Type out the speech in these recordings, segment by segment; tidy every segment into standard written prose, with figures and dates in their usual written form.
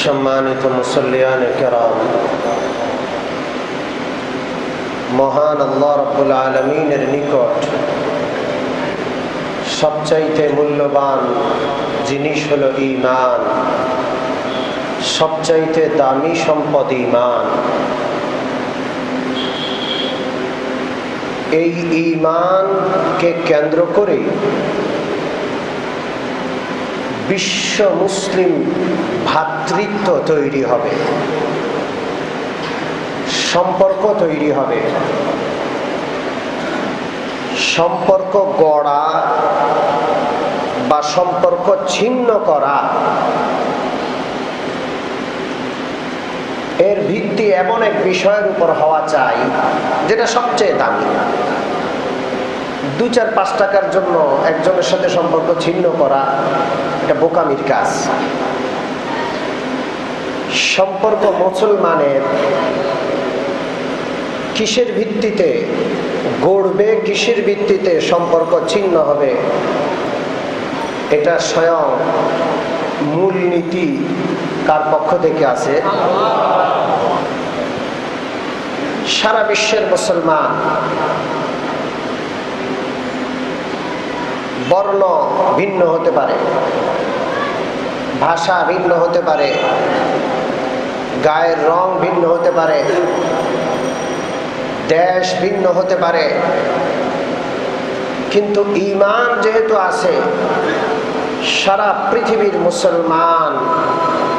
সম্মানিত মুসল্লিয়ান কেরাম, মহান আল্লাহ রাব্বুল আলামিনের নিকট সবচাইতে মূল্যবান জিনিস হলো ঈমান। সবচাইতে দামি সম্পদ ঈমান। এই ঈমানকে কেন্দ্র করে বিশ্ব মুসলিম ভ্রাতৃত্ব তৈরি হবে, সম্পর্ক তৈরি হবে। সম্পর্ক গড়া বা সম্পর্ক ছিন্ন করা এর ভিত্তি এমন এক বিষয়ের উপর হওয়া চাই যেটা সবচেয়ে দামি। 2-4-5 টাকার জন্য একজনের সাথে সম্পর্ক ছিন্ন করা এটা বোকামির কাজ। সম্পর্ক মুসলমানের কিসের ভিত্তিতে গড়বে, কিসের ভিত্তিতে সম্পর্ক ছিন্ন হবে, এটা স্বয়ং মূলনীতি কার পক্ষ থেকে আছে? সারা বিশ্বের মুসলমান বর্ণ ভিন্ন হতে পারে, ভাষা ভিন্ন হতে পারে, গায়ের রং ভিন্ন হতে পারে, দেশ ভিন্ন হতে পারে, কিন্তু ঈমান যেহেতু আছে, সারা পৃথিবীর মুসলমান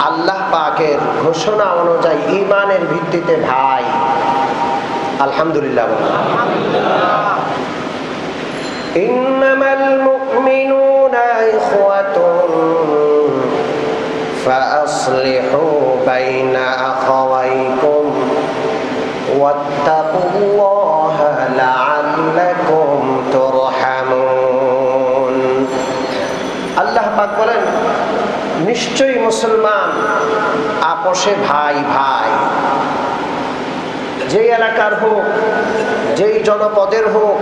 আল্লাহ পাকের ঘোষণা অনুযায়ী ঈমানের ভিত্তিতে ভাই। আলহামদুলিল্লাহ। ইন্নামাল মুমিনুনা ইখওয়াতুন ফাআসলিহু বাইনা আখাওয়াইকুম ওয়াত্তাকুল্লাহা লাআল্লাকুম তুরহামুন। আল্লাহ পাক বলেন, নিশ্চয়ই মুসলমান আপোষে ভাই ভাই। যেই এলাকার হোক, যেই জনপদের হোক,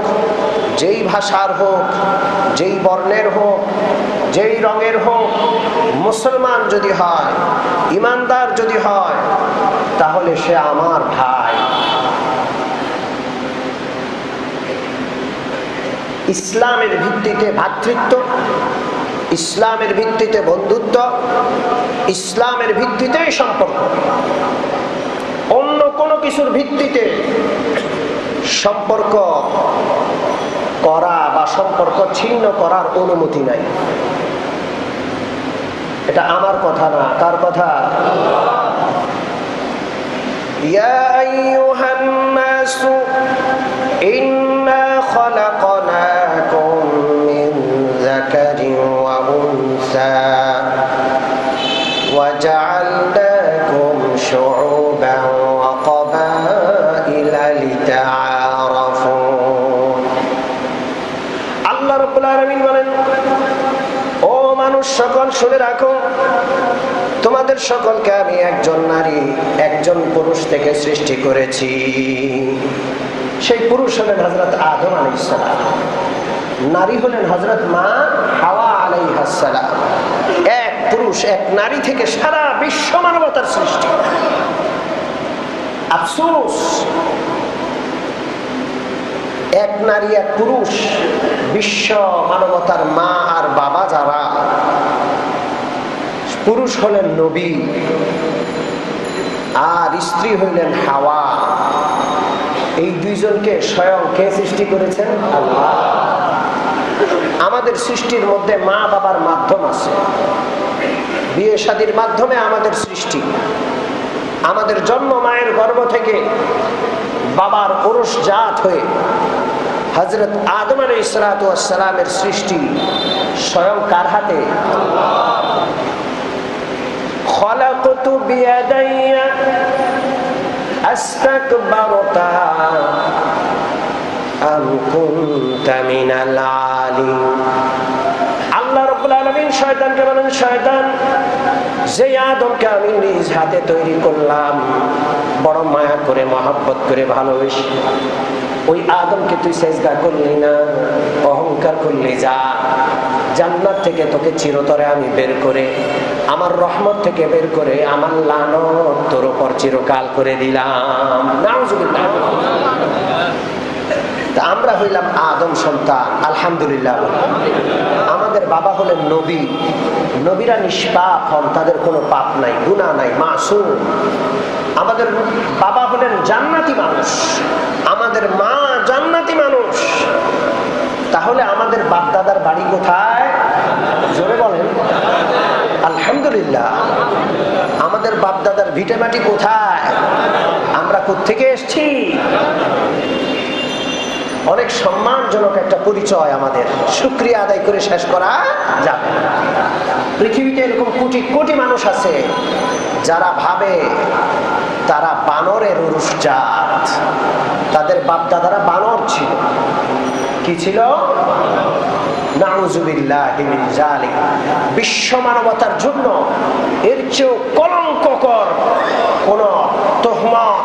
যেই ভাষার হোক, যেই বর্ণের হোক, যেই রঙের হোক, মুসলমান যদি হয়, ইমানদার যদি হয়, তাহলে সে আমার ভাই। ইসলামের ভিত্তিতে ভ্রাতৃত্ব, ইসলামের ভিত্তিতে বন্ধুত্ব, ইসলামের ভিত্তিতেই সম্পর্ক। অন্য কোনো কিছুর ভিত্তিতে সম্পর্ক করা বা সম্পর্ক ছিন্ন করার অনুমতি নাই। এটা আমার কথা না, কার কথা? ইয়া আইয়ুহান নাসু ইন্না খালাকনাকুম মিন যাকারিন ওয়া উনসা ওয়া জাআলনাকুম শুউবান ওয়া ক্বাবাইলা লিতাআরাফু। আল্লাহ রাব্বুল আলামিন বলেন, ও মানুষ সকল শুনে রাখো, তোমাদের সকলকে আমি একজন নারী একজন পুরুষ থেকে সৃষ্টি করেছি। সেই পুরুষ হলেন হযরত আদম আলাইহিস সালাম, নারী হলেন হযরত মা হাওয়া আলাইহাস সালাম। এক পুরুষ এক নারী থেকে সারা বিশ্ব মানবতার সৃষ্টি। আফসোস, এক নারী এক পুরুষ, বিশ্ব মানবতার মা আর বাবা যারা, পুরুষ হলেন নবী আর স্ত্রী হইলেন হাওয়া। এই দুইজনকে স্বয়ং কে সৃষ্টি করেছেন? আল্লাহ। আমাদের সৃষ্টির মধ্যে মা বাবার মাধ্যম আছে, বিয়ে শাদীর মাধ্যমে আমাদের সৃষ্টি। আমাদের জন্ম মায়ের গর্ভ থেকে বাবার পুরুষ জাত হয়ে হযরত আদম আলাইহিস সালাতু ওয়াস সালামের সৃষ্টি স্বয়ং কার হাতে? খলাকতু বিয়াদাইয়া আস্তাকবারতা আম কুনতা মিনাল আলিম। আল্লাহ রাব্বুল আলামিন শয়তানকে বলেন, শয়তান, যে আদমকে আমি নিজ হাতে তৈরি করলাম, বড় মায়া করে মহব্বত করে ভালোবেসে, ওই আদমকে তুই সেজদা করলি না, অহংকার করলি, যা জান্নাত থেকে তোকে চিরতরে আমি বের করে, আমার রহমত থেকে বের করে আমার লানত তোর উপর চিরকাল করে দিলাম। নাউজুবিল্লাহ। আমরা হইলাম আদম সন্তান, আলহামদুলিল্লাহ। আমাদের বাবা হলেন নবী, নবীরা নিষ্পাপ হন, তাদের কোনো পাপ নাই, গুনাহ নাই, মাসুম। আমাদের বাবা হলেন জান্নাতি মানুষ, আমাদের মা জান্নাতি মানুষ। তাহলে আমাদের বাপ দাদার বাড়ি কোথায়? জোরে বলেন আলহামদুলিল্লাহ। আমাদের বাপ দাদার ভিটে মাটি কোথায়? আমরা কোত্থেকে এসেছি? অনেক সম্মানজনক একটা পরিচয় আমাদের, শুকরিয়া আদায় করে শেষ করা যাবে। পৃথিবীতে এরকম কোটি কোটি মানুষ আছে যারা ভাবে তারা বানরের উরুসজাত, তাদের বাপ দাদারা বানর ছিল। কি ছিল? নাউজুবিল্লাহি মিন যালিক। বিশ্ব মানবতার জন্য এর চেয়েও কলঙ্ককর কোন তুহমত,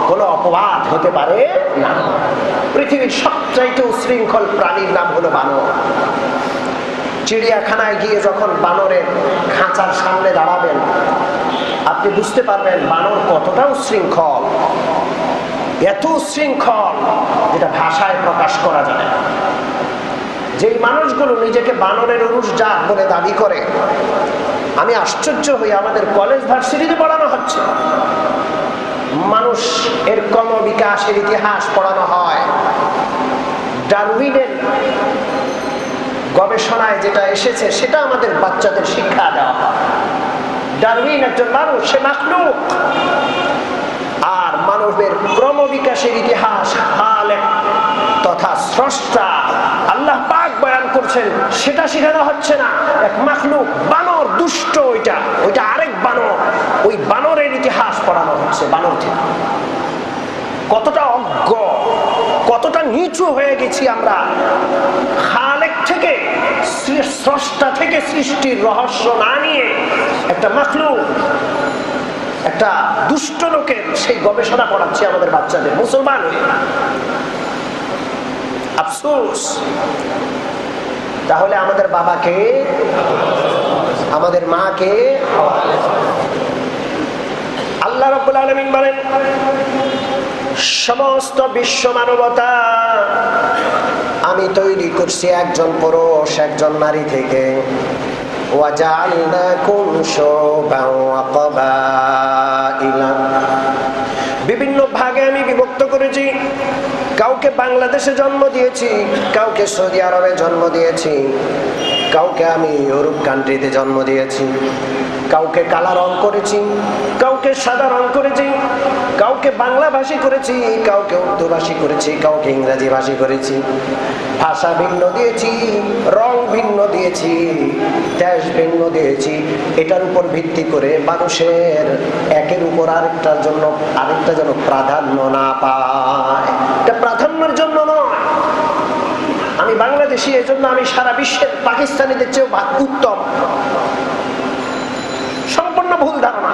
কোন অপবাদ হতে পারে না। পৃথিবীর সবচাইতে উশৃঙ্খল প্রাণীর নাম হলো বানর। চিড়িয়াখানায় গিয়ে যখন বানরের খাঁচার সামনে দাঁড়াবেন, আপনি বুঝতে পারবেন বানর কতটা উশৃঙ্খল। এত উশৃঙ্খল যেটা ভাষায় প্রকাশ করা যায় না। যেই মানুষগুলো নিজেকে বানরের উরুসজাত বলে দাবি করে, আমি আশ্চর্য হই। আমাদের কলেজ ভার্সিটিতে পড়ানো হচ্ছে, মানুষ এর ক্রমবিকাশের ইতিহাস পড়ানো হয়। ডারউইনের গবেষণায় যেটা এসেছে সেটা আমাদের বাচ্চাদের শিক্ষা দেওয়া হয়। ডারউইন একজন মানুষ, সে মাখলুক। আর মানবের ক্রমবিকাশের ইতিহাস খালেক তথা স্রষ্টা আল্লাহ পাক বয়ান করছেন, সেটা শেখানো হচ্ছে না। এক মাখলুক বানর, দুষ্ট, ওইটা আরেক বানর। ওই বানরের ইতিহাস পড়ানো হচ্ছে। বানর থেকে কতটা অজ্ঞ, কতটা নিচু হয়ে গেছি আমরা। খালেক থেকে, স্রষ্টা থেকে সৃষ্টির রহস্য না নিয়ে একটা মাখলুক, একটা দুষ্ট লোকের সেই গবেষণা পড়াচ্ছে আমাদের বাচ্চাদের, মুসলমান। আফসোস। তাহলে আমাদের বাবাকে, আমাদের মাকে আল্লাহ রাব্বুল আলামিন বলেন, সমস্ত বিশ্ব মানবতা আমি তৈরি করছি একজন পুরুষ একজন নারী থেকে। ওয়াজআলনাকুম শুউবান ওয়া ক্বাবাইলা, বিভিন্ন ভাগে আমি বিভক্ত করেছি। কাউকে বাংলাদেশে জন্ম দিয়েছি, কাউকে সৌদি আরবে জন্ম দিয়েছি, কাউকে আমি ইউরোপ কান্ট্রিতে জন্ম দিয়েছি, কাউকে কালা রং করেছি, কাউকে সাদা রং করেছি, কাউকে বাংলা ভাষী করেছি, কাউকে উর্দু ভাষী করেছি, কাউকে ইংরেজি ভাষী করেছি। ভাষা ভিন্ন দিয়েছি, রং ভিন্ন দিয়েছি, দেশ ভিন্ন দিয়েছি। এটার উপর ভিত্তি করে মানুষের একের উপর আরেকটার জন্য আরেকটা যেন প্রাধান্য না পায়। এটা প্রাধান্যের জন্য নয়। আমি বাংলাদেশি, এই জন্য আমি সারা বিশ্বের পাকিস্তানিদের চেয়েও উত্তম। সম্পূর্ণ ভুল ধারণা।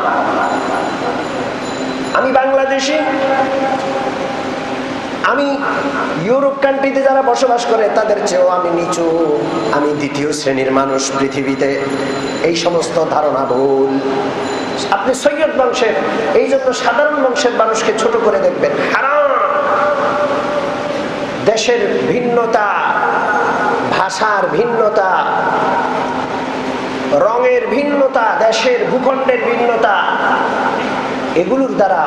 আমি বাংলাদেশি, আমি ইউরোপ কান্ট্রিতে যারা বসবাস করে তাদের চেয়েও আমি নিচু, আমি দ্বিতীয় শ্রেণীর মানুষ পৃথিবীতে। এই সমস্ত ধারণা ভুল। আপনি সৈয়দ বংশের, এই জন্য সাধারণ বংশের মানুষকে ছোট করে দেখবেন, হারাম। দেশের ভিন্নতা, ভাষার ভিন্নতা, রঙের ভিন্নতা, দেশের ভূখণ্ডের ভিন্নতা, এগুলোর দ্বারা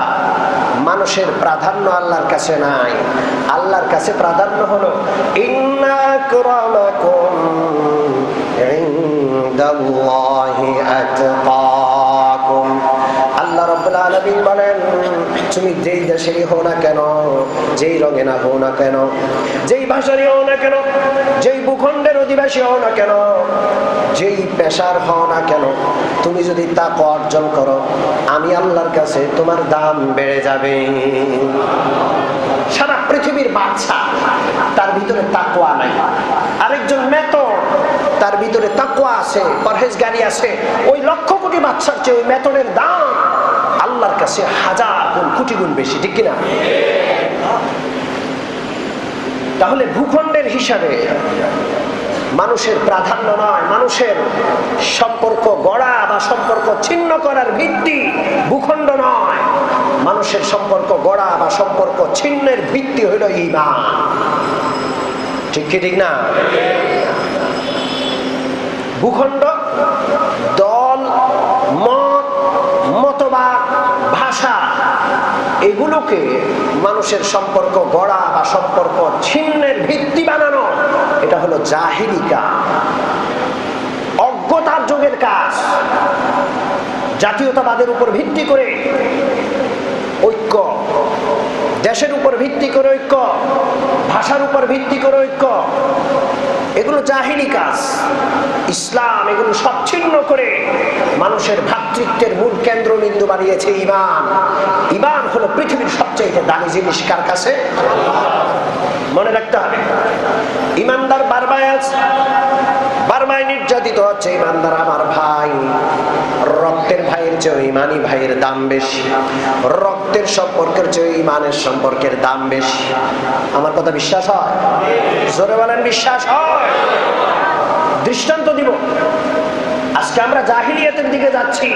মানুষের প্রাধান্য আল্লাহর কাছে নাই। আল্লাহর কাছে প্রাধান্য হলো ইন্না আকরামাকুম ইনদাল্লাহি আতকাকুম। আল্লাহ রাব্বুল আলামিন বলেন, তুমি যেই দেশেরই হও না কেন, যেই রঙে না হও না কেন, যেই ভাষারই হও না কেন, যেই ভূখণ্ডের অধিবাসী হও না কেন, যেই পেশার হও না কেন, তুমি যদি তাকওয়া অর্জন করো, আমি আল্লাহর কাছে তোমার দাম বেড়ে যাবে। সারা পৃথিবীর বাদশা, তার ভিতরে তাকওয়া নাই। আরেকজন মেথর, তার ভিতরে তাকওয়া আছে, পরহেজগারি আছে। ওই লক্ষ কোটি বাদশার চেয়ে ওই মেথরের দাম আল্লাহর কাছে হাজার গুণ, কোটি গুণ বেশি। ঠিক কিনা? তাহলে ভূখণ্ডের হিসাবে মানুষের প্রাধান্য নয়, মানুষের সম্পর্ক গড়া বা সম্পর্ক ছিন্ন করার ভিত্তি ভূখণ্ড নয়, মানুষের সম্পর্ক গড়া বা সম্পর্ক ছিন্নের ভিত্তি হইল ঈমান। ঠিক কি ঠিক না? ভূখণ্ড, দল, মত, মতবাদ, ভাষা, এগুলোকে মানুষের সম্পর্ক গড়া বা সম্পর্ক ছিন্নের ভিত্তি বানানো, এটা হলো জাহিলি কাজ, অজ্ঞতার যুগের কাজ। জাতীয়তাবাদের উপর ভিত্তি করে ঐক্য, দেশের উপর ভিত্তি করে ঐক্য, ভাষার উপর ভিত্তি করে ঐক্য, এগুলো জাহিলি কাজ। ইসলাম এগুলো সব ছিন্ন করে মানুষের ভ্রাতৃত্বের মূল কেন্দ্রবিন্দু বানিয়েছে ঈমান। ঈমান হলো পৃথিবীর সবচেয়ে দামি জিনিস কার কাছে? মনে রাখতে হবে। ঈমানদার বারবায় নির্যাতিত হচ্ছে। ঈমানদার আমার ভাই, রক্তের ভাইয়ের চেয়ে ঈমানি ভাইয়ের দাম বেশি, রক্তের সম্পর্কের চেয়ে ঈমানের সম্পর্কের দাম বেশি। আমার কথা বিশ্বাস হয়? জোরে বলেন বিশ্বাস হয়? দৃষ্টান্ত দিব। আজকে আমরা জাহিলিয়াতের দিকে যাচ্ছি।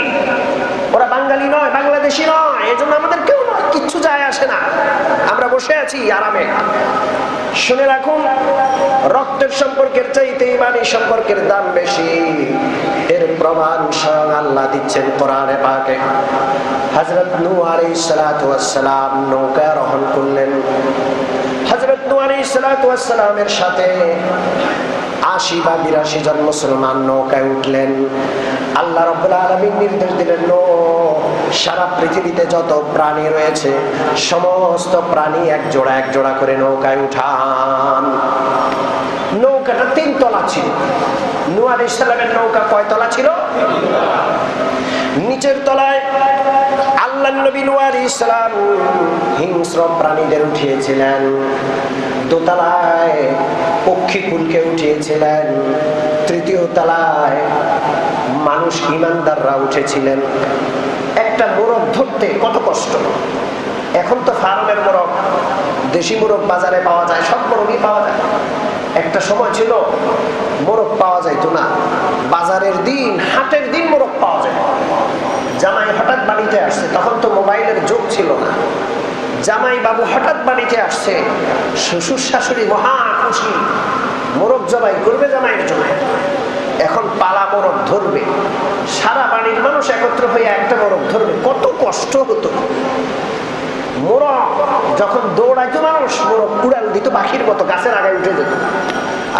ওরা বাঙালি নয়, বাংলাদেশি নয়, এজন্য আমাদের কেউ নয়, কিচ্ছু যায় আসে না, আমরা বসে আছি আরামে। শুনে রাখুন, রক্তের সম্পর্কের চাইতে ঈমানি সম্পর্কের দাম বেশি। এর প্রমাণ স্বয়ং আল্লাহ দিচ্ছেন কোরআনে পাকে। হযরত নূহ আলাইহিস সালাতু ওয়াস সালাম নৌকা আরোহণ করলেন। হযরত নূহ আলাইহিস সালাতু ওয়াস সালামের সাথে ৮০ বা ৮২ জন মুসলমান নৌকায় উঠলেন। আল্লাহ রাব্বুল আলামিন নির্দেশ দিলেন, নূহ, সারা পৃথিবীতে যত প্রাণী রয়েছে সমস্ত প্রাণী এক জোড়া করে নৌকায় উঠান। নৌকাটা ৩ তলা ছিল। নূহ আলাইহিস সালামের নৌকা কয় তলা ছিল? নিচের তলায় আল্লাহর নবী নূহ আলাইহিস সালাম হিংস্র প্রাণীদের উঠিয়েছিলেন, দোতলায় পক্ষীকুলকে উঠিয়েছিলেন, তৃতীয় তলায় মানুষ ঈমানদাররা উঠেছিলেন। একটা মোরগ ধরতে কত কষ্ট! এখন তো ফার্মের মোরগ, দেশি মোরগ বাজারে পাওয়া যায়, সব মোরগই পাওয়া যায়। একটা সময় ছিল মোরগ পাওয়া যাইতো না, বাজারের দিন, হাটের দিন মোরগ পাওয়া যায়। জামাই হঠাৎ বাড়িতে আসছে, তখন তো মোবাইলের যুগ ছিল না। জামাই বাবু হঠাৎ বাড়িতে আসছে, শ্বশুর শাশুড়ি মহা খুশি, মোরগ জবাই করবে জামাইয়ের জন্য। এখন পালা মোরগ ধরবে, সারা বাড়ির মানুষ একত্র হয়ে একটা মোরগ ধরবে, কত কষ্ট হতো। মোরগ যখন দৌড়াইতো মানুষ, মোরগ উড়াল দিত পাখির মতো, গাছের আগায় উঠে যেত।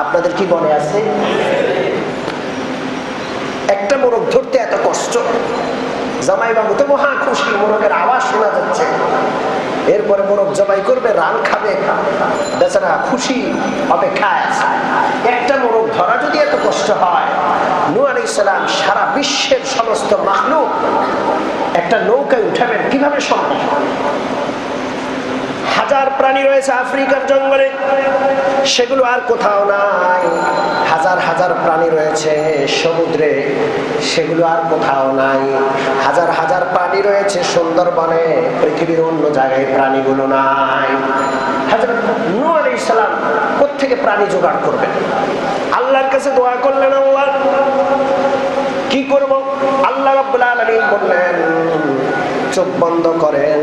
আপনাদের কি মনে আছে? একটা মোরগ ধরতে এত কষ্ট। জামাই বাবু তো মহা খুশি, মোরগের আওয়াজ শোনা যাচ্ছে। এরপরে মোরগ জবাই করবে, রান খাবে, বেচারা খুশি অপেক্ষায়। একটা মোরগ ধরা যদি এত কষ্ট হয়, নূহ আলাইহিস সালাম সারা বিশ্বের সমস্ত মাখলুক একটা নৌকায় উঠাবেন কিভাবে সম্ভব? হাজার প্রাণী রয়েছে আফ্রিকার জঙ্গলে, সেগুলো আর কোথাও নাই। হাজার হাজার প্রাণী রয়েছে সমুদ্রে, সেগুলো আর কোথাও নাই। হাজার হাজার প্রাণী রয়েছে সুন্দরবনে, পৃথিবীর অন্য জায়গায় প্রাণীগুলো নাই। হযরত নূহ আলাইহিস সালাম কোত্থেকে প্রাণী জোগাড় করবেন? আল্লাহর কাছে দোয়া করলেন, আল্লাহ কি করব? আল্লাহ রাব্বুল আলামিন বললেন, চোখ বন্ধ করেন,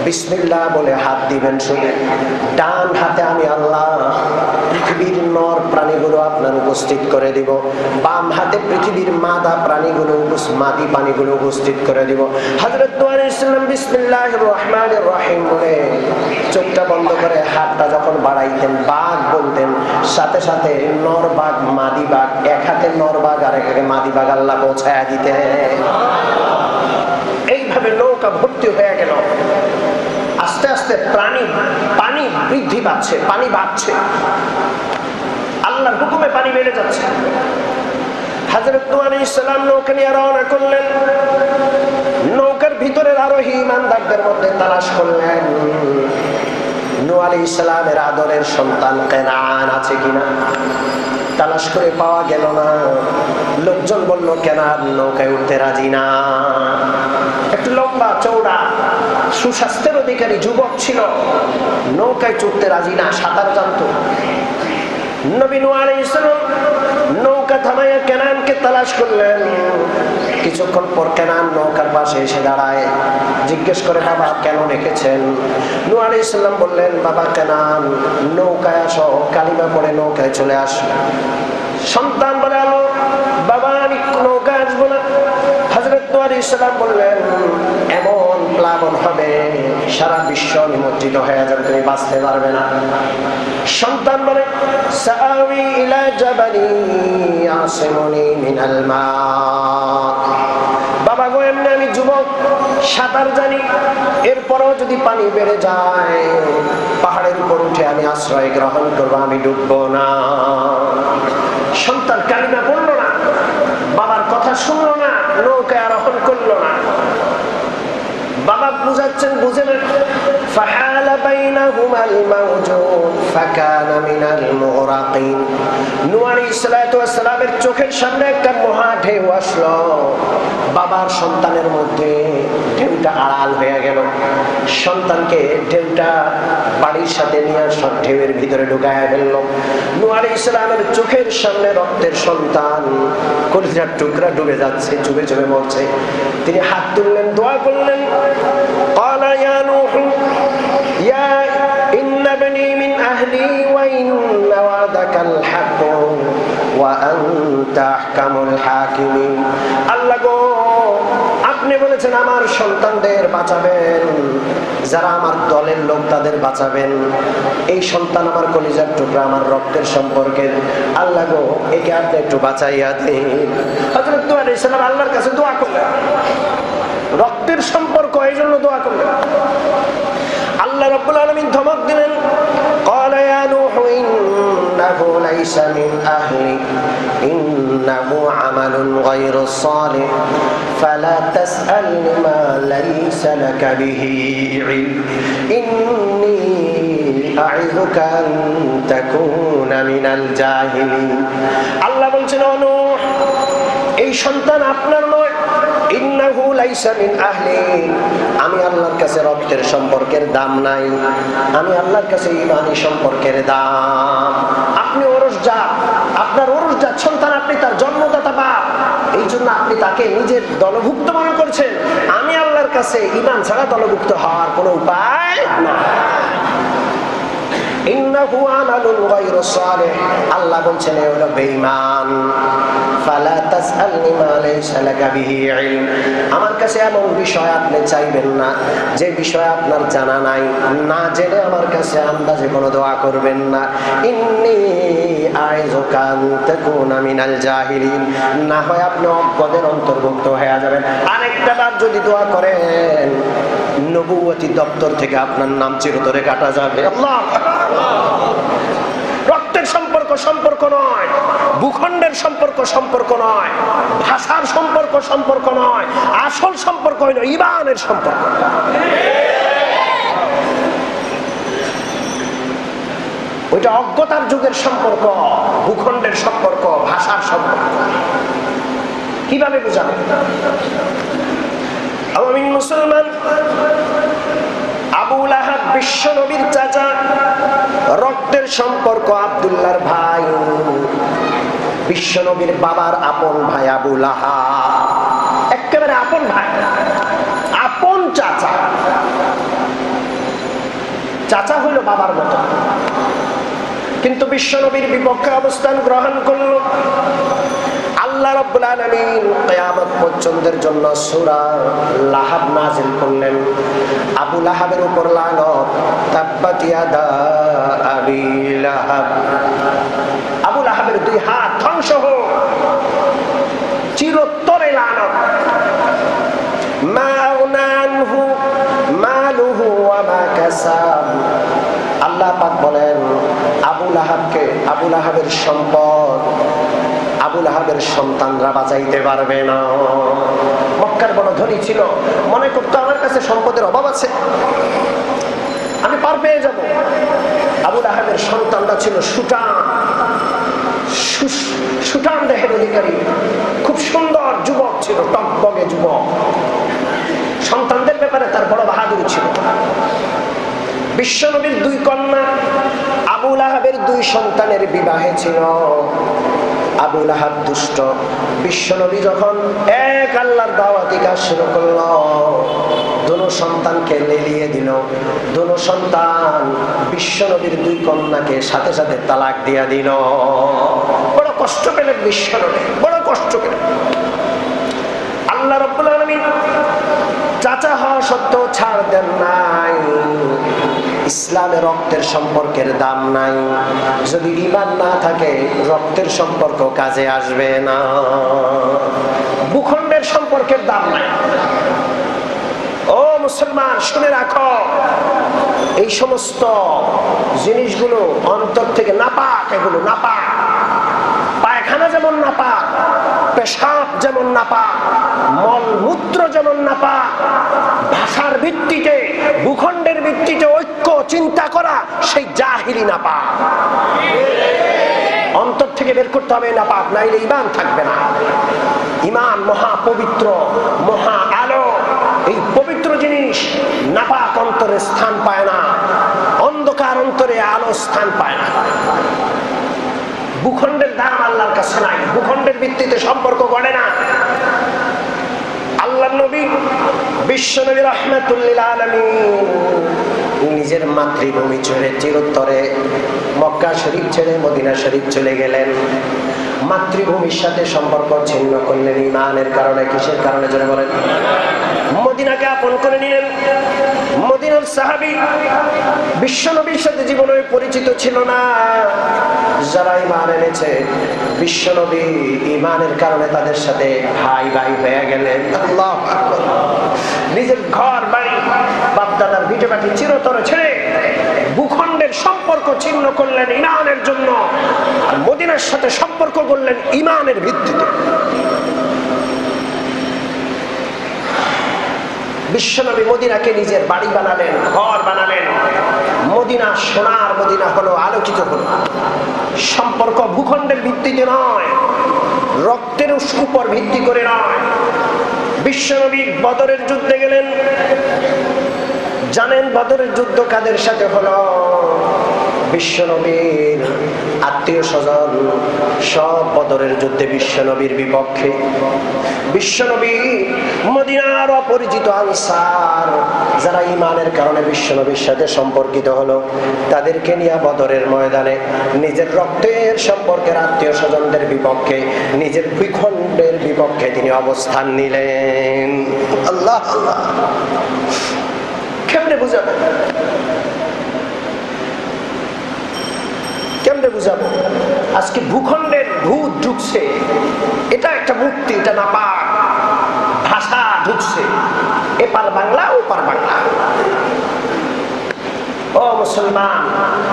বিসমিল্লাহ বলে হাত দিবেন। শুনে ডান হাতে আমি আল্লাহ পৃথিবীর নর প্রাণীগুলো আপনার উপস্থিত করে দিব, বাম হাতে পৃথিবীর মাদা প্রাণীগুলো, মাদি প্রাণীগুলো উপস্থিত করে দিব। হযরত নূহ আলাইহিস সালাম বিসমিল্লাহির রহমানির রহিম বলে চোখটা বন্ধ করে হাতটা যখন বাড়াইতেন, বাঘ বলতেন, সাথে সাথে নর বাঘ মাদি বাঘ, এক হাতে নর বাঘ আর এক হাতে মাদি বাঘ আল্লাহ পৌঁছায়া দিতেন। এইভাবে নৌকা ভর্তি হয়ে গেল। আস্তে আস্তে পানি বৃদ্ধি পাচ্ছে, পানি বাড়ছে, আল্লাহর হুকুমে পানি বেড়ে যাচ্ছে। হযরত নূহ আলাইহিস সালাম নৌকা নিয়ে রওনা করলেন। নৌকার ভিতরের আরোহী ঈমানদারদের মধ্যে তালাশ করলেন নূহ আলাইহিস সালামের আদরের সন্তান কেনান আছে কিনা। তালাশ করে পাওয়া গেল না। লোকজন বলল, কেনান নৌকায় উঠতে রাজি না, একটু লম্বা চওড়া, সুস্বাস্থ্যের অধিকারী যুবক ছিল, নৌকায় চড়তে রাজি না, সাঁতার জানতো। নবী নূহ আলাইহিস সালাম নৌকা থামাইয়া কেনানকে তালাশ করলেন। কিছুক্ষণ পর কেনান নৌকার পাশে এসে দাঁড়ায়, জিজ্ঞেস করে, বাবা কেন রেখেছেন? নূহ আলাইহিস সালাম বললেন, বাবা কেনান, নৌকায় আসো, কালিমা পড়ে নৌকায় চলে আসো। সন্তান বলে, আলো বাবা আমি নৌকায় আসবো না। হযরত নূহ আলাইহিস সালাম বললেন, এমন প্লাবন হবে সারা বিশ্ব নিমজ্জিত হয়ে যাবে, তুমি বাঁচতে পারবে না। সন্তান বলে, সাআওই ইলা জাবালি ইয়াসিমুনি মিনাল মা। বাবা গো, এমনি আমি যুবক, সাঁতার জানি, এরপরও যদি পানি বেড়ে যায় পাহাড়ের উপর উঠে আমি আশ্রয় গ্রহণ করবো, আমি ডুববো না। সন্তান কালিমা পড়লো না, বাবার কথা শুনলো না, নৌকায় আরোহণ করলো না। বাবা বুঝাচ্ছেন, বুঝে না। فحال بينهما الموج فكان من المغرقين। নূহ আলাইহিস সালাতু ওয়াস সালামের চোখের সামনে একটা মহা ঢেউ আসলো, বাবার সন্তানের মধ্যে ঢেউটা আড়াল হয়ে গেল। সন্তানকে ঢেউটা বাড়ির সাথে নিয়ে সব ঢেউয়ের ভিতরে ঢুকায় ফেললো। নূহ আলাইহিস সালামের চোখের সামনে রক্তের সন্তান, কলিজার টুকরা ডুবে যাচ্ছে, চুবে চুবে মরছে। তিনি হাত তুললেন, দোয়া করলেন, قال يا نوح يا إن ابني من أهلي وإن وعدك الحق وأنت أحكم الحاكمين। আল্লাহ গো, আপনি বলেছেন আমার সন্তানদের বাঁচাবেন, যারা আমার দলের লোক তাদের বাঁচাবেন। এই সন্তান আমার কলিজার টুকরা, আমার রক্তের সম্পর্কের। আল্লাহ গো, একে আপনি একটু বাঁচাইয়া দিন। হযরত নূহ আলাইহিস সালাম আল্লাহর কাছে দোয়া করলেন, রক্তের সম্পর্ক, এই জন্য দোয়া করলেন। আল্লাহ রাব্বুল আলামিন ধমক দিলেন, قال يا نوح إنه ليس من أهلك إنه عمل غير صالح فلا تسألني ما ليس لك به علم إني أعظك أن تكون من الجاهلين। আল্লাহ বলছেন, ও নূহ, এই সন্তান আপনার নয়। ইন্নাহু লাইসা মিন আহলি, আমি আল্লাহর কাছে রক্তের সম্পর্কের দাম নাই, আমি আল্লাহর কাছে ঈমানি সম্পর্কের দাম। আপনি ওরসজাত, আপনার ওরসজাত সন্তান, আপনি তার জন্মদাতা বাপ, এই জন্য আপনি তাকে নিজের দলভুক্ত মনে করছেন। আমি আল্লাহর কাছে ঈমান ছাড়া দলভুক্ত হওয়ার কোনো উপায় না। ইন্নাহু আমালুন গায়রু সালিহ, আল্লাহ বলছেন এ হলো বেঈমান। ফালা তাসআলনি মা লাইসা লাকা বিহি ইলম, আমার কাছে এমন বিষয় আপনি চাইবেন না যে বিষয় আপনার জানা নাই। না জেনে আমার কাছে আন্দাজে কোনো দোয়া করবেন না। ইন্নী আইযুকা আন তাকুনা মিনাল জাহিলিন, না হয় আপনি অজ্ঞদের অন্তর্ভুক্ত হয়ে যাবেন। আরেকটা বার যদি দোয়া করেন, নবুয়তি দপ্তর থেকে আপনার নাম চিরতরে কাটা যাবে। আল্লাহ, রক্তের সম্পর্ক সম্পর্ক নয়, ভূখণ্ডের সম্পর্ক সম্পর্ক নয়, ভাষার সম্পর্ক সম্পর্ক নয়, আসল সম্পর্ক হইল ঈমানের সম্পর্ক। ওইটা অজ্ঞতার যুগের সম্পর্ক, ভূখণ্ডের সম্পর্ক, ভাষার সম্পর্ক। কিভাবে বুঝাবে? আমি মুসলমান, আবু লাহাব বিশ্ব নবীর চাচা, রক্তের সম্পর্ক আব্দুল্লাহর ভাই, বিশ্ব নবীর বাবার আপন ভাই আবু লাহাব, একেবারে আপন ভাই, আপন চাচা। চাচা হইল বাবার মতো, কিন্তু বিশ্ব নবীর বিপক্ষে অবস্থান গ্রহণ করল। আল্লাহ রাব্বুল আলামিন কিয়ামত পর্যন্তের জন্য সূরা লাহাব নাযিল করলেন। আবু লাহাবের উপর লানত, তাব্বাত ইয়াদা আবি লাহাব, আবু লাহাবের দুই হাত ধ্বংস হোক, চিরতরে লানত। মা আগনা আনহু মালুহু ওয়া মা কাসাব, আল্লাহ পাক বলেন আবু লাহাবকে, আবু লাহাবের সম্পদ আবু লাহাবের সন্তানরা বাঁচাইতে পারবে না। মক্কার বড় ধনী ছিল, মনে করতো আমার কাছে সম্পদের অভাব আছে, আমি পার পেয়ে যাব। আবু লাহাবের সন্তানরা ছিল সুঠাম দেহের অধিকারী, খুব সুন্দর যুবক ছিল, টকবগে যুবক। সন্তানদের ব্যাপারে তার বড় বাহাদুরি ছিল। বিশ্বনবীর দুই কন্যা আবু লাহাবের দুই সন্তানের বিবাহে ছিল। আবু লাহাব দুষ্ট। বিশ্বনবী যখন এক আল্লাহর দাওয়াতি কাজ শুরু করলো, দুনো সন্তানকে লেলিয়ে দিল। দুনো সন্তান বিশ্বনবীর দুই কন্যাকে সাথে সাথে তালাক দিয়া দিল। বড় কষ্ট পেলেন বিশ্বনবী, বড় কষ্ট পেলেন। আল্লাহ রাব্বুল আলামিন চাচা হওয়া সত্ত্বেও ছাড় দেন নাই। ইসলামে রক্তের সম্পর্কের দাম নাই। যদি ঈমান না থাকে রক্তের সম্পর্ক কাজে আসবে না। ভূখণ্ডের সম্পর্কের দাম নাই। ও মুসলমান, শুনে রাখো, এই সমস্ত জিনিসগুলো অন্তর থেকে নাপাক। এগুলো নাপাক। পায়খানা যেমন নাপাক, পেশাব যেমন নাপাক, মলমূত্র যেমন নাপাক, ভাষার ভিত্তিতে ভূখণ্ডের ভিত্তিতে ঐক্য চিন্তা করা সেই জাহিলি নাপাক। অন্তর থেকে বের করতে হবে নাপাক, নাইলে ঈমান থাকবে না। ঈমান মহা পবিত্র, মহা আলো। এই পবিত্র জিনিস নাপাক অন্তরে স্থান পায় না। অন্ধকার অন্তরে আলো স্থান পায় না। ভূখণ্ডের দাম আল্লাহর কাছে নাই। ভূখণ্ডের ভিত্তিতে সম্পর্ক গড়ে না। আল্লাহর নবী বিশ্বনবী রাহমাতুল লিল আলামিন নিজের মাতৃভূমি ছেড়ে চিরতরে মক্কা শরীফ ছেড়ে মদিনা শরীফ চলে গেলেন। মাতৃভূমির সাথে সম্পর্ক ছিন্ন করলেন ঈমানের কারণে। কিসের কারণে জোরে বলেন? মদিনাকে আপন করে নিলেন। মদিনার সাহাবী বিশ্বনবীর সাথে জীবনে পরিচিত ছিল না। যারা ঈমান এনেছে বিশ্বনবী ঈমানের কারণে তাদের সাথে ভাই ভাই হয়ে গেলেন। আল্লাহু আকবার। নিজের ঘর বাড়ি বাপদাদার ভিটে বাটি চিরতরে ছেড়ে ভূখণ্ডের সম্পর্ক ছিন্ন করলেন ঈমানের জন্য। আর মদিনার সাথে সম্পর্ক করলেন ঈমানের ভিত্তিতে। বিশ্বনবী মদিনাকে নিজের বাড়ি বানালেন, ঘর বানালেন। মদিনা সোনার মদিনা হলো, আলোকিত হলো। সম্পর্ক ভূখণ্ডের ভিত্তিতে নয়, রক্তের উপর ভিত্তি করে নয়। বিশ্বনবী বদরের যুদ্ধে গেলেন। জানেন বদরের যুদ্ধ কাদের সাথে হলো? বিশ্বনবীর আত্মীয় স্বজন সব বদরের যুদ্ধে বিশ্বনবীর বিপক্ষে। বিশ্বনবী মদিনার অপরিচিত আনসার যারা ঈমানের কারণে বিশ্বনবীর সাথে সম্পর্কিত হলো, তাদেরকে নিয়ে বদরের ময়দানে নিজের রক্তের সম্পর্কের আত্মীয় স্বজনদের বিপক্ষে, নিজের ভূখণ্ডের বিপক্ষে তিনি অবস্থান নিলেন। আল্লাহ আল্লাহ। কেমনে বুঝাবো? কেমনে বুঝাবো? আজকে ভূখণ্ডের ভূত ঢুকছে, এটা একটা মুক্তি, এটা নাপাক। ভাষা ঢুকছে, এপার বাংলা ওপার বাংলা। ও মুসলমান,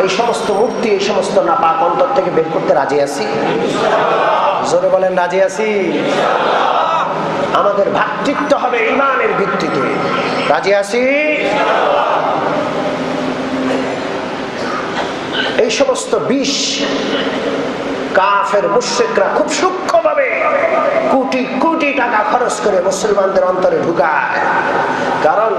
এই সমস্ত মুক্তি, এই সমস্ত নাপাক অন্তর থেকে বের করতে রাজি আছি? জোরে বলেন রাজি আছি? আমাদের ভ্রাতৃত্ব হবে ঈমানের ভিত্তিতে। রাজি আছি? এই সমস্ত বিষ কাফের মুশরিকরা খুব সূক্ষ্মভাবে কোটি কোটি টাকা খরচ করে মুসলমানদের অন্তরে ঢুকায়। কারণ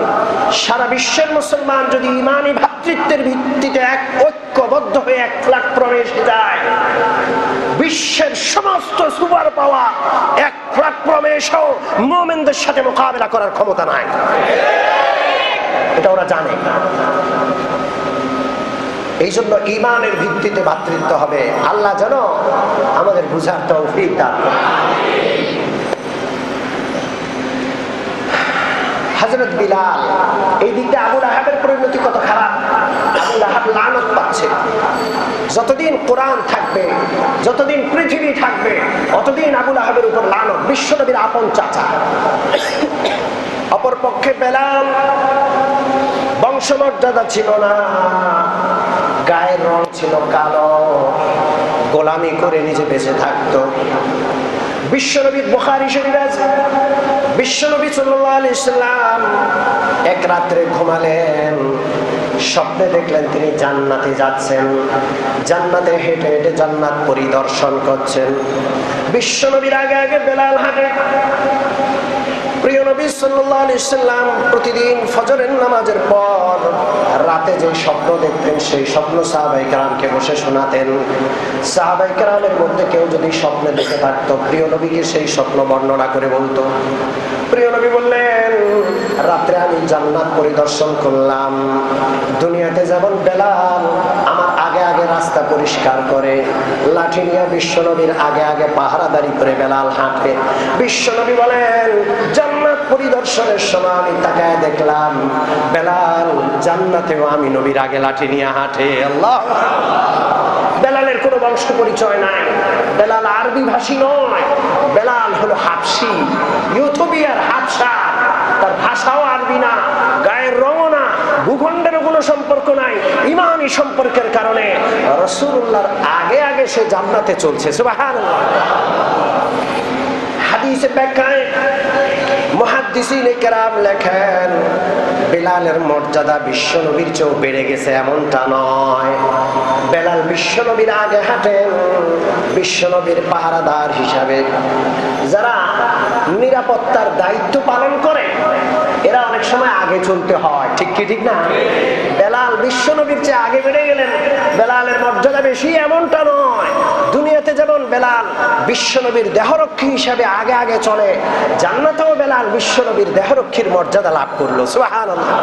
সারা বিশ্বের মুসলমান যদি ঈমানি ভ্রাতৃত্বের ভিত্তিতে এক ঐক্যবদ্ধ হয়ে এক প্ল্যাটফর্মে এসে যায়, বিশ্বের সমস্ত সুপার পাওয়ার এক প্ল্যাটফর্মে এসেও মুমিনদের সাথে মোকাবেলা করার ক্ষমতা নাই। এটা ওরা জানে। এই জন্য ঈমানের ভিত্তিতে ভ্রাতৃত্ব হবে। আল্লাহ যেন আমাদের বুঝার তৌফিক দান করেন। হযরত বিলাল, এই দিকটা আবু লাহাবের পরিণতি কত খারাপ। আবু লাহাব লানত পাচ্ছে। যতদিন কোরআন থাকবে, যতদিন পৃথিবী থাকবে, ততদিন আবু লাহাবের উপর লানত। বিশ্বনবীর আপন চাচা। অপরপক্ষে বেলাল বংশমর্যাদা ছিল না, গায়ের রং ছিল কালো, গোলামি করে নিজে বেঁচে থাকতো। বিশ্বনবীর বুখারী শরীফে আছে, বিশ্বনবী সাল্লাল্লাহু আলাইহি সাল্লাম এক রাত্রে ঘুমালেন, স্বপ্নে দেখলেন তিনি জান্নাতে যাচ্ছেন, জান্নাতে হেঁটে হেঁটে জান্নাত পরিদর্শন করছেন। বিশ্বনবীর আগে আগে বেলাল হাঁটে। প্রিয় নবী সাল্লাল্লাহু আলাইহি সাল্লাম প্রতিদিন ফজরের নামাজের পর রাতে যে স্বপ্ন দেখতেন সেই স্বপ্ন সাহাবায়ে কেরামকে বসে শোনাতেন। সাহাবায়ে কেরামের মধ্যে কেউ যদি স্বপ্নে দেখে থাকতো, প্রিয় নবীকে সেই স্বপ্ন বর্ণনা করে বলতো। প্রিয় নবী বললেন, রাত্রে আমি জান্নাত পরিদর্শন করলাম। দুনিয়াতে যেমন বেলাল আমার আগে আগে রাস্তা পরিষ্কার করে, লাঠি নিয়ে বিশ্বনবীর আগে আগে পাহারাদারি করে বেলাল হাঁটে। বিশ্বনবী বলেন, জান্নাত পরিদর্শনের সময় আমি তাকায় দেখলাম বেলাল জান্নাতেও আমি নবীর আগে লাঠি নিয়ে হাঁটে। আল্লাহ! বেলালের কোনো বংশ পরিচয় নাই, বেলাল আরবি ভাষী নয়, বেলাল হলো হাবশি, ইথিওপিয়ার হাবশা। তার ভাষাও আরবি না, গায়ের রঙও না, ভূখণ্ডেরও কোনো সম্পর্ক নাই। ইমানি সম্পর্কের কারণে রাসূলুল্লাহর আগে আগে সে জান্নাতে চলছে। সুবহানাল্লাহ। হাদিসে ব্যাখ্যায় মুহাদ্দিসিনে কেরাম লেখেন, বেলালের মর্যাদা বিশ্বনবীর চেয়েও বেড়ে গেছে এমনটা নয়। বেলাল বিশ্বনবীর আগে হাঁটেন, বিশ্বনবীর পাহারাদার হিসাবে। যারা নিরাপত্তার দায়িত্ব পালন করে এরা অনেক সময় আগে চলতে হয়, ঠিক কি ঠিক না? বেলাল বিশ্বনবীর চেয়ে আগে বেড়ে গেলেন, বেলালের মর্যাদা বেশি এমনটা নয়। দুনিয়াতে যেমন বেলাল বিশ্বনবীর দেহরক্ষী হিসাবে আগে আগে চলে, জান্নাতেও বেলাল বিশ্বনবীর দেহরক্ষীর মর্যাদা লাভ করলো। সুবহানাল্লাহ।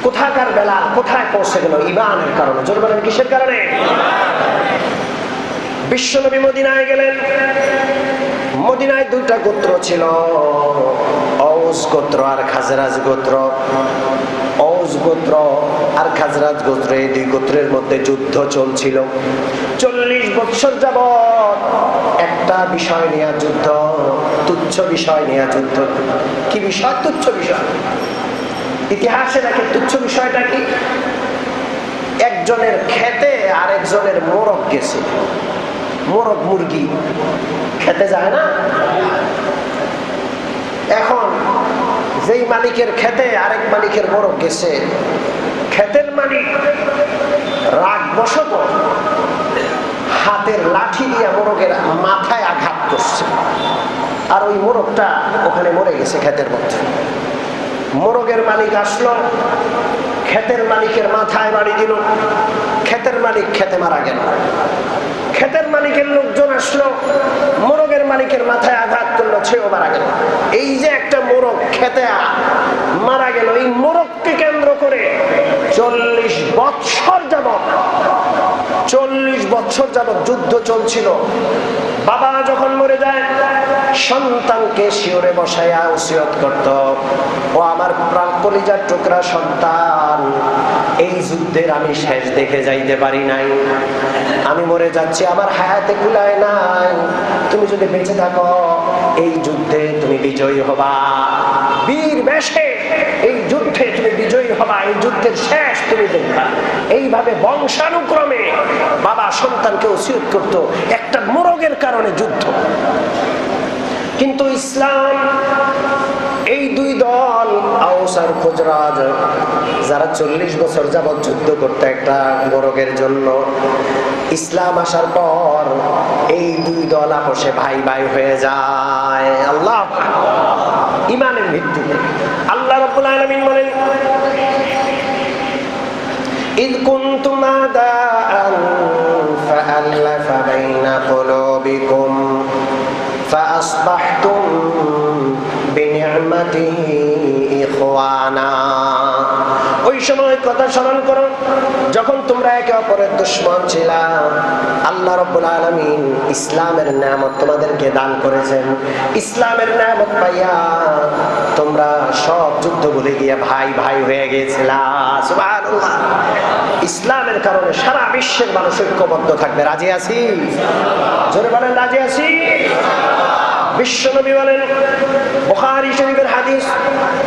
কোথাকার বেলাল কোথায় পৌঁছে গেল? ঈমানের কারণে। জোরে বলেন, কিসের কারণে? বিশ্বনবী মদিনায় গেলেন। মদিনায় দুইটা গোত্র ছিল, ঔস গোত্র আর খাজরাজ গোত্র। ঔস গোত্র আর খাজরাজ গোত্র, এই দুই গোত্রের মধ্যে যুদ্ধ চলছিল 40 বছর যাবত। একটা বিষয় নিয়ে যুদ্ধ, তুচ্ছ বিষয় নিয়ে যুদ্ধ। কি বিষয়? তুচ্ছ বিষয়। ইতিহাসে দেখে তুচ্ছ বিষয়টা কি? একজনের খেতে আরেকজনের মোরগ গেছে। মোরগ মুরগি খেতে যায় না? এখন যেই মালিকের খেতে আরেক মালিকের মোরগ গেছে, খেতের মালিক রাগ বশত হাতের লাঠি দিয়ে মোরগের মাথায় আঘাত করছে, আর ওই মোরগটা ওখানে মরে গেছে খেতের মধ্যে। মোরগের মালিক আসলো, খেতের মালিকের মাথায় বাড়ি দিল, খেতের মালিক খেতে মারা গেল। খেতের মালিকের লোকজন আসলো, মোরগের মালিকের মাথায় আঘাত করলো, সেও মারা গেল। এই যে একটা মোরগ খেতে মারা গেল, এই মোরগকে কেন্দ্র করে 40 বছর যাবত যুদ্ধ চলছিল। বাবা যখন মরে যায়, সন্তানকে শিওরে বসাইয়া ওসিয়ত করত, ও আমার প্রাণ কলিজার টুকরা সন্তান, এই যুদ্ধের আমি শেষ দেখে যাইতে পারি নাই, আমি মরে যাচ্ছি, আমার হায়াতে কুলায় নাই, তুমি যদি বেঁচে থাকো এই যুদ্ধে তুমি বিজয়ী হবা, বীর বেশে এই যুদ্ধে তুমি বিজয়ী হবা, এই যুদ্ধের শেষ তুমি দেখবা। এইভাবে বংশানুক্রমে বাবা সন্তানকে ওসিয়ত করত, একটা মোরগের কারণে যুদ্ধ। কিন্তু ইসলাম এই দুই দল, আউস আর খুজরাজ, যারা 40 বছর যাবত যুদ্ধ করতে একটা মোরগের জন্য, ইসলাম আসার পর এই দুই দল আপসে ভাই ভাই হয়ে যায়। আল্লাহ ঈমানের ভিত্তিতে। আল্লাহ রাব্বুল আলামিন বলেন, ইয কুনতুম আদাআন ফাআল্লাফা বাইনা কুলুবিকুম ফাআসবাহতুম বিনি'মাতিহি ইখওয়ানা। ওই সময় কথা স্মরণ করো যখন তোমরা একে অপরের দুশমন ছিলা, আল্লাহ রাব্বুল আলামিন ইসলামের নিয়ামত তোমাদেরকে দান করেছেন। ইসলামের নিয়ামত পাইয়া তোমরা সব যুদ্ধ ভুলে গিয়ে ভাই ভাই হয়ে গিয়েছিলা। সুবহানাল্লাহ। ইসলামের কারণে সারা বিশ্বের মানুষ ঐক্যবদ্ধ থাকবে। রাজি আছি? জোরে বলেন, রাজি আছি? বিশ্বনবী বলেন, বুখারী শরীফের হাদিস,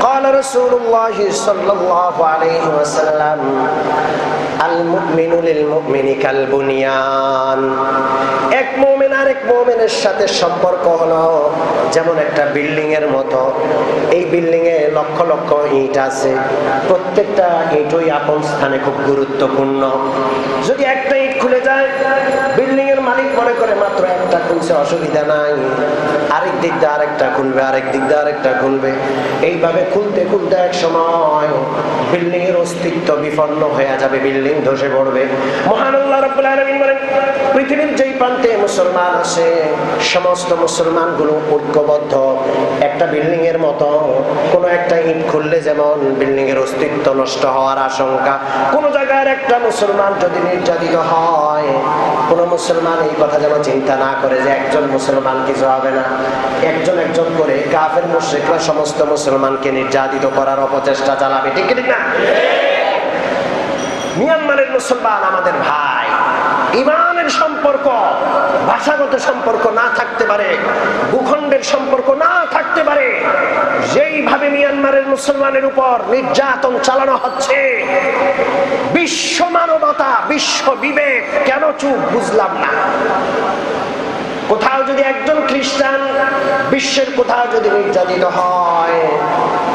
قال رسول الله صلى الله عليه وسلم المؤمن للمؤمن كالبنيان। এক মুমিন আরেক মুমিনের সাথে সম্পর্ক হলো যেমন একটা বিল্ডিং এর মতো। এই বিল্ডিং এ লক্ষ লক্ষ ইট আছে, প্রত্যেকটা ইটই আপন স্থানে খুব গুরুত্বপূর্ণ। যদি একটা ইট খুলে যায়, বিল্ডিং এর মালিক মনে করে মাত্র একটা একটা খুলছে অসুবিধা নাই, আরেক দিক দিয়ে আরেকটা খুলবে, আরেক দিক দিয়ে আরেকটা খুলবে, এইভাবে খুলতে খুলতে এক সময় বিল্ডিং এর অস্তিত্ব বিপন্ন হয়ে যাবে, বিল্ডিং ধসে পড়বে। মহান আল্লাহ রাব্বুল আলামিন বলেন, পৃথিবীর যেই প্রান্তে মুসলমান আছে সমস্ত মুসলমান গুলো ঐক্যবদ্ধ একটা বিল্ডিং এর মতো। কোন একটা ইট খুললে যেমন বিল্ডিং এর অস্তিত্ব নষ্ট হওয়ার আশঙ্কা, কোন জায়গার একটা মুসলমান যদি নির্যাতিত হয়, কোন মুসলমান এই কথা যেন চিন্তা না করে যে একজন মুসলমান কিছু হবে না। একজন একজন করে কাফের মুশরিকরা সমস্ত মুসলমানকে নির্যাতিত করার অপচেষ্টা চালাবে, ঠিক ঠিক না? মিয়ানমারের মুসলমান আমাদের ভাই, ইমানের সম্পর্ক, ভাষাগত সম্পর্ক না থাকতে পারে, ভূখণ্ডের সম্পর্ক না থাকতে পারে, যেইভাবে মিয়ানমারের মুসলমানের উপর নির্যাতন চালানো হচ্ছে, বিশ্ব মানবতা, বিশ্ব বিবেক কেন চুপ বুঝলাম না। কোথাও যদি একজন খ্রিস্টান বিশ্বের কোথাও যদি নির্যাতিত হয়,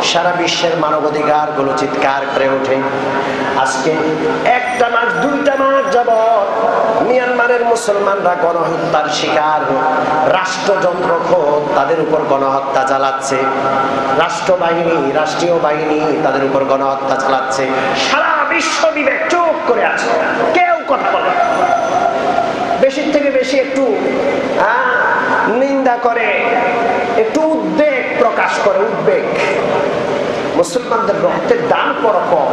সারা বিশ্বের মানবাধিকার গুলো চিৎকার করে ওঠে। আজকে একটা মাস, 2টা মাস যাবত মিয়ানমারের মুসলমানরা গণহত্যার শিকার, রাষ্ট্রযন্ত্র খোদ তাদের উপর গণহত্যা চালাচ্ছে, রাষ্ট্রবাহিনী, রাষ্ট্রীয় বাহিনী তাদের উপর গণহত্যা চালাচ্ছে। সারা বিশ্ব বিবেক চুপ করে আছে, কেউ কথা বলে না। বেশির থেকে বেশি একটু নিন্দা করে, একটু উদ্বেগ প্রকাশ করে, উদ্বেগ। মুসলমানদের রক্তের দাম বড় কম,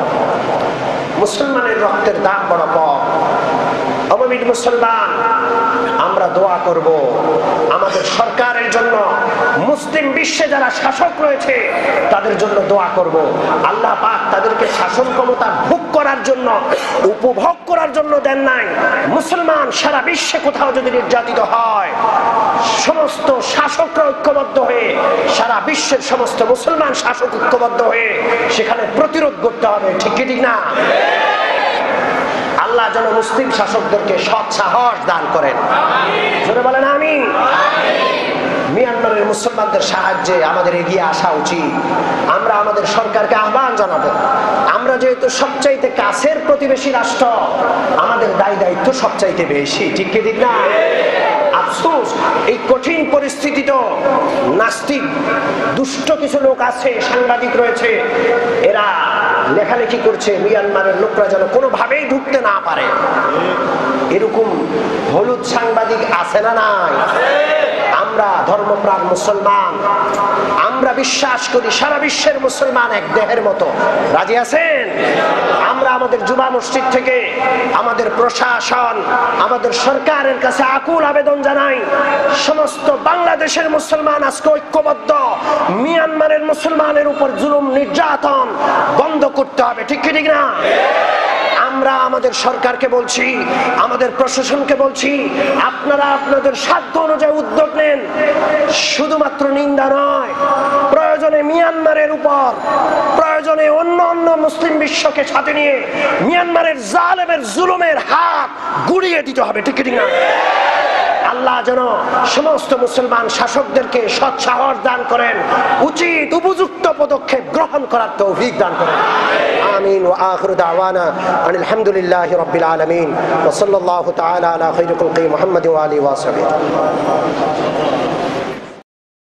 মুসলমানের রক্তের দাম বড় কম। অমমিন মুসলমান, আমরা দোয়া করব আমাদের সরকারের জন্য, মুসলিম বিশ্বে যারা শাসক রয়েছে তাদের জন্য দোয়া করব। আল্লাহ পাক তাদেরকে শাসন ক্ষমতা ভোগ করার জন্য, উপভোগ করার জন্য দেন নাই। মুসলমান সারা বিশ্বে কোথাও যদি নির্যাতিত হয়, সমস্ত শাসকরা ঐক্যবদ্ধ হয়ে, সারা বিশ্বের সমস্ত মুসলমান শাসক ঐক্যবদ্ধ হয়ে সেখানে প্রতিরোধ করতে হবে, ঠিক ঠিক না? আল্লাহ যেন মুসলিম শাসকদেরকে সৎ সাহস দান করেন, জোরে বলেন আমিন। মিয়ানমারের মুসলমানদের সাহায্যে আমাদের এগিয়ে আসা উচিত। আমরা আমাদের সরকারকে আহ্বান জানাবো, আমরা যেহেতু সবচাইতে কাছের প্রতিবেশী রাষ্ট্র, আমাদের দায় দায়িত্ব সবচাইতে বেশি, ঠিক কি ঠিক না? আফসোস, এই কঠিন পরিস্থিতি তো নাস্তিক দুষ্ট কিছু লোক আছে, সাংবাদিক রয়েছে, এরা লেখালেখি করছে মিয়ানমারের লোকরা যেন কোনোভাবেই ঢুকতে না পারে। এরকম হলুদ সাংবাদিক আছে না নাই? আমরা ধর্মপ্রাণ মুসলমান, আমরা বিশ্বাস করি সারা বিশ্বের মুসলমান এক দেহের মতো। রাজি আছেন? আমরা আমাদের জুমা মসজিদ থেকে আমাদের প্রশাসন, আমাদের সরকারের কাছে আকুল আবেদন জানাই, সমস্ত বাংলাদেশের মুসলমান আজকে ঐক্যবদ্ধ, মিয়ানমারের মুসলমানের উপর জুলুম নির্যাতন বন্ধ করতে হবে, ঠিক কি ঠিক না? আমরা আমাদের সরকারকে বলছি, আমাদের প্রশাসনকে বলছি, আপনারা আপনাদের সাধ্য অনুযায়ী উদ্যোগ নেন। শুধুমাত্র নিন্দা নয়, প্রয়োজনে মিয়ানমারের উপর, প্রয়োজনে অন্য অন্য মুসলিম বিশ্বকে সাথে নিয়ে মিয়ানমারের জালেমের জুলুমের হাত গুড়িয়ে দিতে হবে, ঠিক ঠিক না? আল্লাহ যেন সমস্ত মুসলমান শাসকদেরকে সৎ সাহস দান করেন, উচিত উপযুক্ত পদক্ষেপ গ্রহণ করার তৌফিক দান করেন। আমিন। ওয়া আখিরু দাওয়ানা আনিল হামদুলিল্লাহি রাব্বিল আলামিন ওয়া সাল্লাল্লাহু তাআলা আলা খায়রি খালকি মুহাম্মাদিন ওয়া আলিহি ওয়া সাহবিহি।